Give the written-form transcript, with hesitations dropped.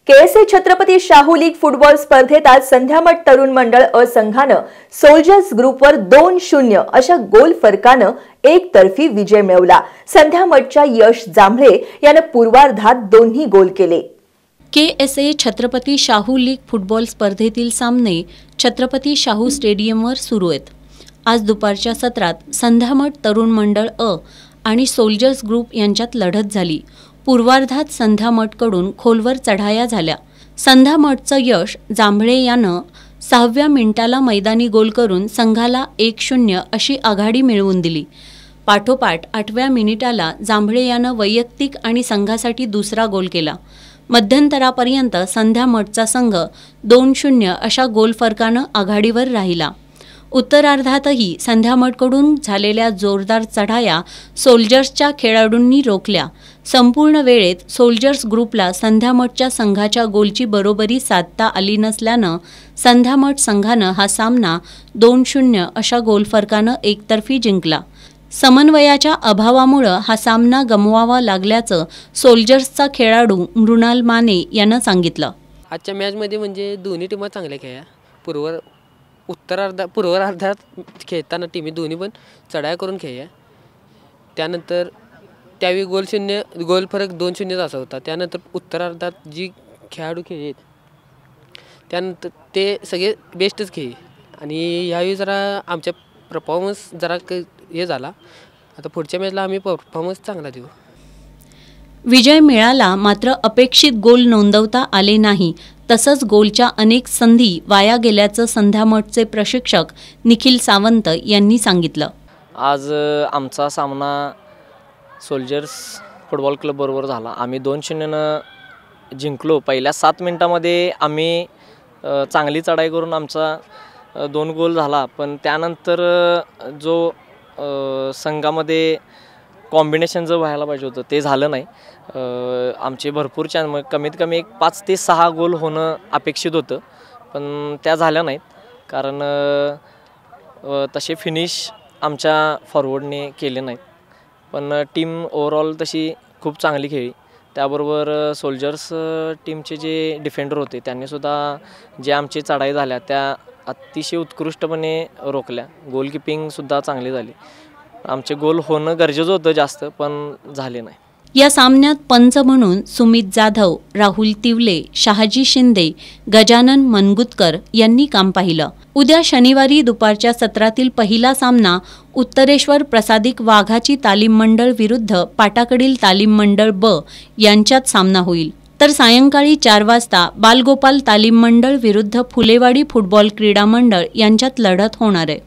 KSA Chhatrapati Shahu league football स्पर्धेत आज संध्यामठ तरुण मंडळ अ संघानं सोल्जर्स ग्रुपवर 2-0 अशा गोल फरकानं एकतर्फी विजय मिळवला। संध्यामठच्या यश जांभळे यानं पूर्वार्धात दोन्ही गोल केले। KSA Chhatrapati Shahu league football स्पर्धेतील सामने छत्रपती शाहू स्टेडियमवर सुरू आहेत। आज दुपारच्या सत्रात संध्यामठ तरुण मंडळ अ आणि सोल्जर्स ग्रुप यांच्यात लढत झाली। पूर्वार्धात संध्यामठकडून खोलवर चढाया झाल्या। संध्यामठचं यश जांभळे यानं 6व्या मिनिटाला मैदानी गोल करून संघाला 1-0 अशी आघाडी मिळवून दिली। पाठोपाठ 8व्या मिनिटाला जांभळे यानं वैयक्तिक आणि संघासाठी दुसरा गोल केला। मध्यंतरापर्यंत संध्यामठचा संघ 2-0 अशा गोल फरकानं आघाडीवर राहिला। उत्तरार्धातही संध्यामठकडून झालेल्या जोरदार चढाया सोल्जर्सच्या खेळाडूंनी रोखल्या। संपूर्ण वेळेत सोल्जर्स ग्रुपला संध्यामठच्या संघाच्या गोलची बरोबरी साधता आली नसल्यानं संध्यामठ संघानं हा सामना 2-0 अशा गोल फरकानं एकतर्फी जिंकला। समन्वयाच्या अभावामुळे हा सामना गमवावा लागल्याचं सोल्जर्सचा खेळाडू मृणाल माने यानं सांगितलं। आजच्या मॅचमध्ये म्हणजे दोन्ही टीमा चांगल्या खेळल्या। पूर्वार्धात खेळताना टीमी दोन्ही पण चढाया करून खेळल्या। त्यानंतर त्यावेळी गोल फरक 2-0 असा होता। त्यानंतर उत्तरार्धात जी खेळाडू खेळले त्यानंतर ते सगळे बेस्टच खेळले आणि यावेळी जरा आमच्या परफॉर्मन्स जरा हे झाला। आता पुढच्या मॅचला आम्ही परफॉर्मन्स चांगला देऊ। विजय मिळाला, मात्र अपेक्षित गोल नोंदवता आले नाही। तसंच गोलच्या अनेक संधी वाया गेल्याचं संध्यामठचे प्रशिक्षक निखिल सावंत यांनी सांगितलं। आज आमचा सामना सोल्जर्स फुटबॉल क्लब बरोबर झाला। आम्ही 2-0 जिंकलो। पहिल्या 7 मिनिटांमध्ये आम्ही चांगली चढाई करून आमचा 2 गोल झाला, पण त्यानंतर जो संघामध्ये कॉम्बिनेशन जो व्हायला पाहिजे होतं ते झालं नाही। आमचे भरपूर कमीत कमी 5 ते 6 गोल होणं अपेक्षित होतं, पण त्या झाल्या नाहीत, कारण तसे फिनिश आमच्या फॉरवर्डने केले नाहीत। पण टीम ओव्हरऑल तशी खूप चांगली खेळली। त्याबरोबर सोल्जर्स टीमचे जे डिफेंडर होते त्यांनीसुद्धा जे आमची चढाई झाल्या त्या अतिशय उत्कृष्टपणे रोखल्या। गोलकीपिंगसुद्धा चांगली झाली। आमचे गोल होणं गरजेचं होतं जास्त, पण झाले नाही। या सामन्यात पंच म्हणून सुमित जाधव, राहुल तिवले, शहाजी शिंदे, गजानन मनगुतकर यांनी काम पाहिलं। उद्या शनिवारी दुपारच्या सत्रातील पहिला सामना उत्तरेश्वर प्रसादिक वाघाची तालीम मंडळ विरुद्ध पाटाकडील तालीम मंडळ ब यांच्यात सामना होईल। तर सायंकाळी 4 वाजता बालगोपाल तालीम मंडळ विरुद्ध फुलेवाडी फुटबॉल क्रीडा मंडळ यांच्यात लढत होणार आहे।